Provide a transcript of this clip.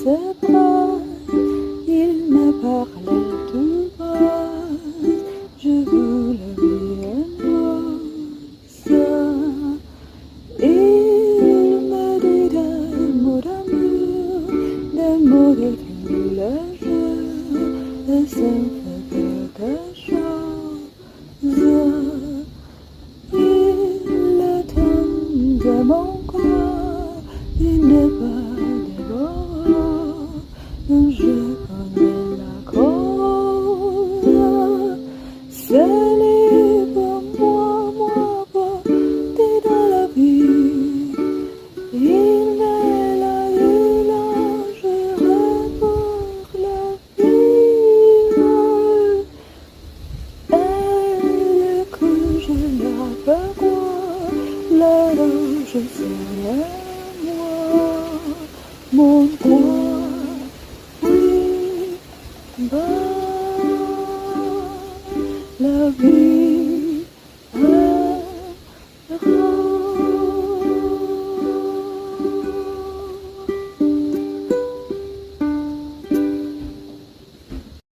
ses bras, il me parlait tout bas, je voulais lui une rose. Il me dit des mots d'amour, des mots de tous les jours, et ça me fait quelque chose. Il éteint de mon corps, il n'est pas dévorant, je connais la cause. C'est libre, moi, porté dans la vie. Il est là, je rêve la vie. Elle que je la vois, là je serai moi, mon roi, oui, bah, la vie.